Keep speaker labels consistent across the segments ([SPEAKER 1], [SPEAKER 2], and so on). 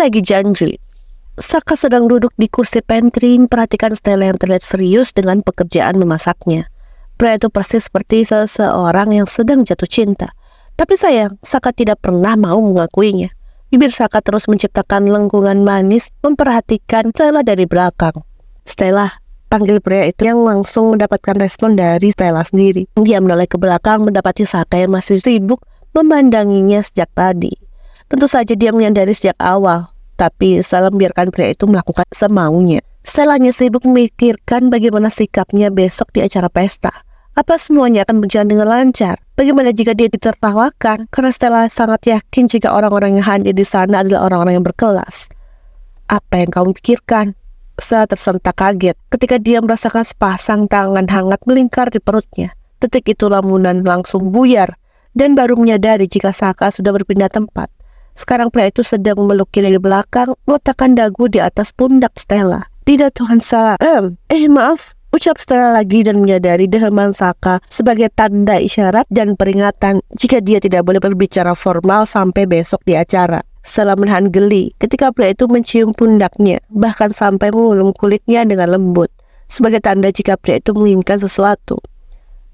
[SPEAKER 1] menagih janji. Saka sedang duduk di kursi pantry memperhatikan Stella yang terlihat serius dengan pekerjaan memasaknya. Pria itu persis seperti seseorang yang sedang jatuh cinta. Tapi sayang, Saka tidak pernah mau mengakuinya. Bibir Saka terus menciptakan lengkungan manis memperhatikan Stella dari belakang. "Stella," panggil pria itu yang langsung mendapatkan respon dari Stella sendiri. Dia menoleh ke belakang mendapati Saka yang masih sibuk memandanginya sejak tadi. Tentu saja dia menyadari sejak awal, tapi Stella membiarkan pria itu melakukan semaunya. Stella hanya sibuk memikirkan bagaimana sikapnya besok di acara pesta. Apa semuanya akan berjalan dengan lancar? Bagaimana jika dia ditertawakan? Karena Stella sangat yakin jika orang-orang yang hadir di sana adalah orang-orang yang berkelas. "Apa yang kamu pikirkan?" Stella tersentak kaget ketika dia merasakan sepasang tangan hangat melingkar di perutnya. Detik itu lamunan langsung buyar dan baru menyadari jika Saka sudah berpindah tempat. Sekarang pria itu sedang memeluknya dari belakang, meletakkan dagu di atas pundak Stella. "Tidak, Tuhan Sa. Maaf," ucap Stella lagi dan menyadari delman Saka sebagai tanda isyarat dan peringatan jika dia tidak boleh berbicara formal sampai besok di acara. Stella menahan geli ketika pria itu mencium pundaknya, bahkan sampai mengulum kulitnya dengan lembut, sebagai tanda jika pria itu menginginkan sesuatu.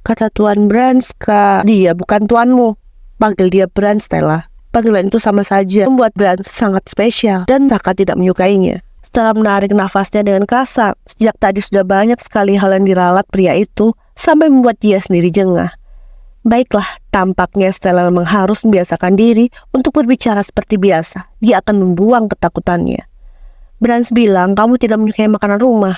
[SPEAKER 1] "Kata Tuan Branska, dia bukan tuanmu." Panggil dia Bran, Stella. Panggilan itu sama saja membuat Bran sangat spesial dan Saka tidak menyukainya. Stella menarik nafasnya dengan kasar. Sejak tadi sudah banyak sekali hal yang diralat pria itu sampai membuat dia sendiri jengah. Baiklah, tampaknya Stella memang harus membiasakan diri untuk berbicara seperti biasa. Dia akan membuang ketakutannya. "Brans bilang kamu tidak menyukai makanan rumah."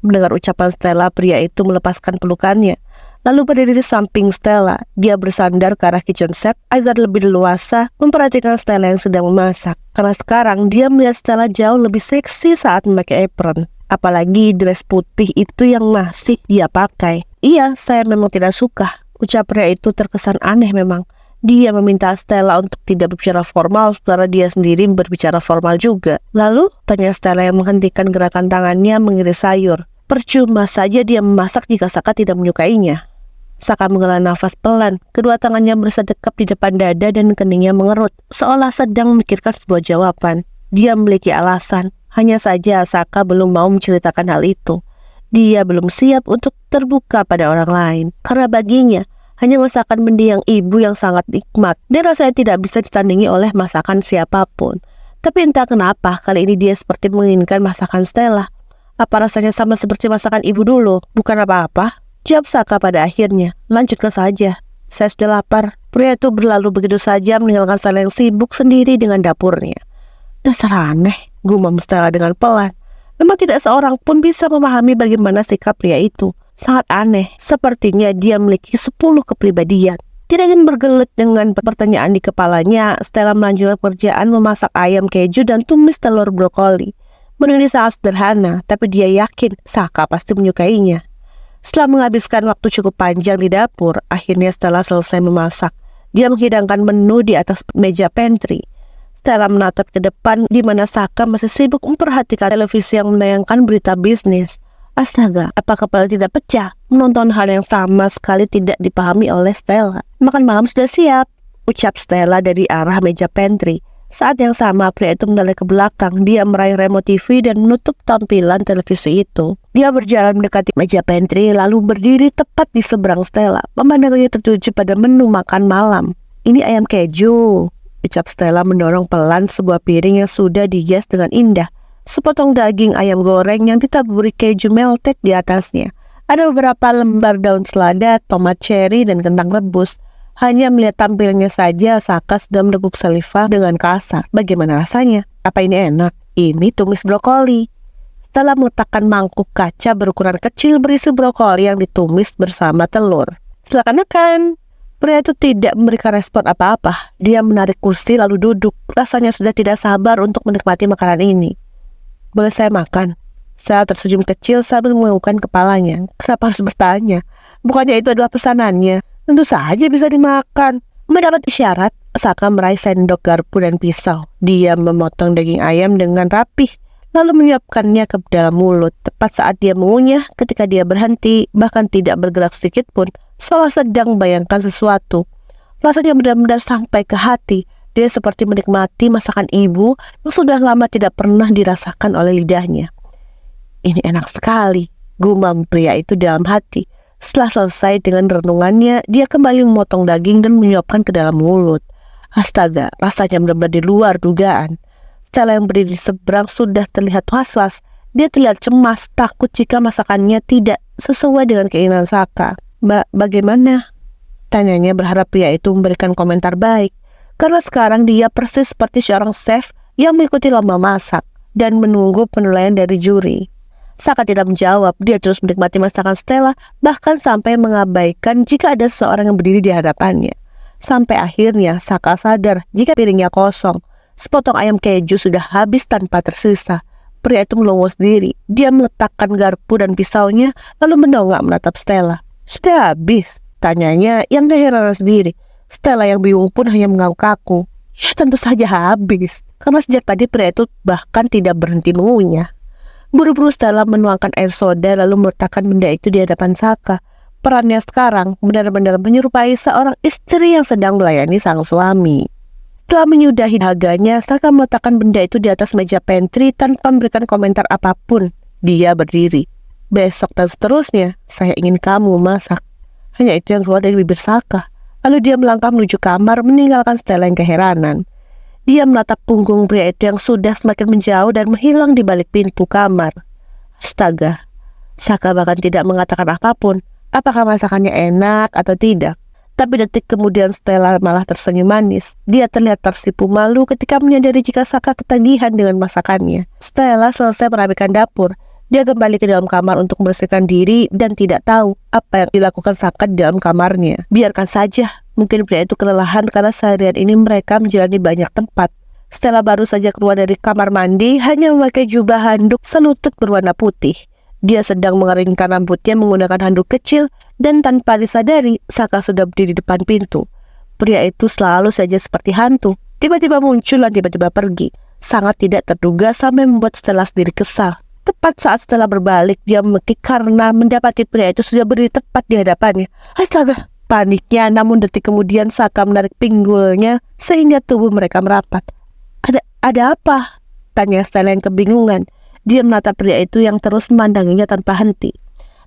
[SPEAKER 1] Mendengar ucapan Stella, pria itu melepaskan pelukannya, lalu berdiri di samping Stella. Dia bersandar ke arah kitchen set agar lebih leluasa memperhatikan Stella yang sedang memasak. Karena sekarang dia melihat Stella jauh lebih seksi saat memakai apron. Apalagi dress putih itu yang masih dia pakai. "Iya, saya memang tidak suka," ucap pria itu terkesan aneh memang. Dia meminta Stella untuk tidak berbicara formal sementara dia sendiri berbicara formal juga. "Lalu?" tanya Stella yang menghentikan gerakan tangannya mengiris sayur. Percuma saja dia memasak jika Saka tidak menyukainya. Saka menghela nafas pelan. Kedua tangannya bersedekap di depan dada dan keningnya mengerut, seolah sedang memikirkan sebuah jawaban. Dia memiliki alasan, hanya saja Saka belum mau menceritakan hal itu. Dia belum siap untuk terbuka pada orang lain, karena baginya hanya masakan mendiang ibu yang sangat nikmat dan rasanya tidak bisa ditandingi oleh masakan siapapun. Tapi entah kenapa kali ini dia seperti menginginkan masakan Stella. "Apa rasanya sama seperti masakan ibu dulu?" "Bukan apa-apa," jawab Saka pada akhirnya. "Lanjutkan saja. Saya sudah lapar." Pria itu berlalu begitu saja meninggalkan Stella yang sibuk sendiri dengan dapurnya. "Dasar aneh," gumam Stella dengan pelan. Memang tidak seorang pun bisa memahami bagaimana sikap pria itu. Sangat aneh, sepertinya dia memiliki 10 kepribadian. Tidak ingin bergelut dengan pertanyaan di kepalanya, Stella melanjutkan pekerjaan memasak ayam keju dan tumis telur brokoli. Menu ini sangat sederhana, tapi dia yakin Saka pasti menyukainya. Setelah menghabiskan waktu cukup panjang di dapur, akhirnya Stella selesai memasak. Dia menghidangkan menu di atas meja pantry. Stella menatap ke depan di mana Saka masih sibuk memperhatikan televisi yang menayangkan berita bisnis. Astaga, apa kepala tidak pecah? Menonton hal yang sama sekali tidak dipahami oleh Stella. "Makan malam sudah siap," ucap Stella dari arah meja pantry. Saat yang sama, pria itu menoleh ke belakang. Dia meraih remote TV dan menutup tampilan televisi itu. Dia berjalan mendekati meja pantry lalu berdiri tepat di seberang Stella. Pemandangannya tertuju pada menu makan malam. "Ini ayam keju," ucap Stella mendorong pelan sebuah piring yang sudah dihias dengan indah. Sepotong daging ayam goreng yang ditaburi keju melted di atasnya. Ada beberapa lembar daun selada, tomat cherry, dan kentang rebus. Hanya melihat tampilannya saja, Saka sudah meneguk saliva dengan kasar. Bagaimana rasanya? Apa ini enak? Ini tumis brokoli. Stella meletakkan mangkuk kaca berukuran kecil berisi brokoli yang ditumis bersama telur. "Silakan makan." Pria itu tidak memberikan respon apa-apa. Dia menarik kursi lalu duduk. Rasanya sudah tidak sabar untuk menikmati makanan ini. "Boleh saya makan?" Saya tersenyum kecil sambil menganggukkan kepalanya. Kenapa harus bertanya? Bukannya itu adalah pesanannya? Tentu saja bisa dimakan. Mendapat isyarat, Saka meraih sendok garpu dan pisau. Dia memotong daging ayam dengan rapih, lalu menyiapkannya ke dalam mulut. Tepat saat dia mengunyah, ketika dia berhenti, bahkan tidak bergerak sedikit pun, seolah sedang membayangkan sesuatu. Rasanya benar-benar sampai ke hati, Dia seperti menikmati masakan ibu yang sudah lama tidak pernah dirasakan oleh lidahnya. Ini enak sekali, gumam pria itu dalam hati. Setelah selesai dengan renungannya, dia kembali memotong daging dan menyuapkan ke dalam mulut. Astaga, rasanya benar-benar di luar dugaan. Stella yang berdiri di seberang sudah terlihat was-was. Dia terlihat cemas, takut jika masakannya tidak sesuai dengan keinginan Saka. "Mbak, bagaimana?" tanyanya, berharap pria itu memberikan komentar baik. Karena sekarang dia persis seperti seorang chef yang mengikuti lomba masak dan menunggu penilaian dari juri. Saka tidak menjawab, dia terus menikmati masakan Stella, bahkan sampai mengabaikan jika ada seorang yang berdiri di hadapannya. Sampai akhirnya Saka sadar jika piringnya kosong. Sepotong ayam keju sudah habis tanpa tersisa. Pria itu melongo sendiri. Dia meletakkan garpu dan pisaunya, lalu mendongak menatap Stella. "Sudah habis?" tanyanya yang keheranan sendiri. Stella yang bingung pun hanya mengangguk kaku. "Ya tentu saja habis, karena sejak tadi pria itu bahkan tidak berhenti mengunyah." Buru-buru Stella menuangkan air soda lalu meletakkan benda itu di hadapan Saka. Perannya sekarang benar-benar menyerupai seorang istri yang sedang melayani sang suami. Setelah menyudahi dahaganya, Saka meletakkan benda itu di atas meja pantry tanpa memberikan komentar apapun. Dia berdiri. "Besok dan seterusnya, saya ingin kamu masak." Hanya itu yang keluar dari bibir Saka. Lalu dia melangkah menuju kamar, meninggalkan Stella yang keheranan. Dia menatap punggung pria itu yang sudah semakin menjauh dan menghilang di balik pintu kamar. Astaga, Saka bahkan tidak mengatakan apapun, apakah masakannya enak atau tidak. Tapi detik kemudian Stella malah tersenyum manis. Dia terlihat tersipu malu ketika menyadari jika Saka ketagihan dengan masakannya. Stella selesai merapikan dapur. Dia kembali ke dalam kamar untuk membersihkan diri dan tidak tahu apa yang dilakukan Saka di dalam kamarnya. Biarkan saja, mungkin pria itu kelelahan karena seharian ini mereka menjalani banyak tempat. Stella baru saja keluar dari kamar mandi hanya memakai jubah handuk selutut berwarna putih. Dia sedang mengeringkan rambutnya menggunakan handuk kecil dan tanpa disadari Saka sudah berdiri di depan pintu. Pria itu selalu saja seperti hantu, tiba-tiba muncul dan tiba-tiba pergi. Sangat tidak terduga sampai membuat Stella sendiri kesal. Tepat saat Stella berbalik, dia memekik karena mendapati pria itu sudah berdiri tepat di hadapannya. Astaga! Paniknya, namun detik kemudian Saka menarik pinggulnya sehingga tubuh mereka merapat. Ada apa?" tanya Stella yang kebingungan. Dia menatap pria itu yang terus memandanginya tanpa henti.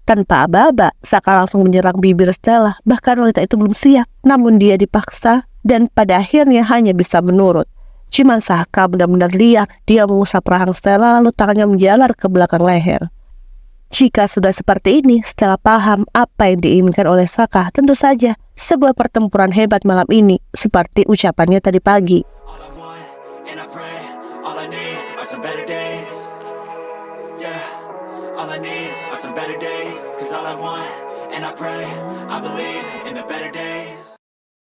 [SPEAKER 1] Tanpa aba-aba, Saka langsung menyerang bibir Stella. Bahkan wanita itu belum siap, namun dia dipaksa dan pada akhirnya hanya bisa menurut. Cuman Saka benar-benar liar. Dia mengusap rahang Stella lalu tangannya menjalar ke belakang leher. Jika sudah seperti ini, Stella paham apa yang diinginkan oleh Saka. Tentu saja, sebuah pertempuran hebat malam ini, seperti ucapannya tadi pagi.
[SPEAKER 2] All I need are some better days, 'cause all I want, and I pray, I believe in the better days.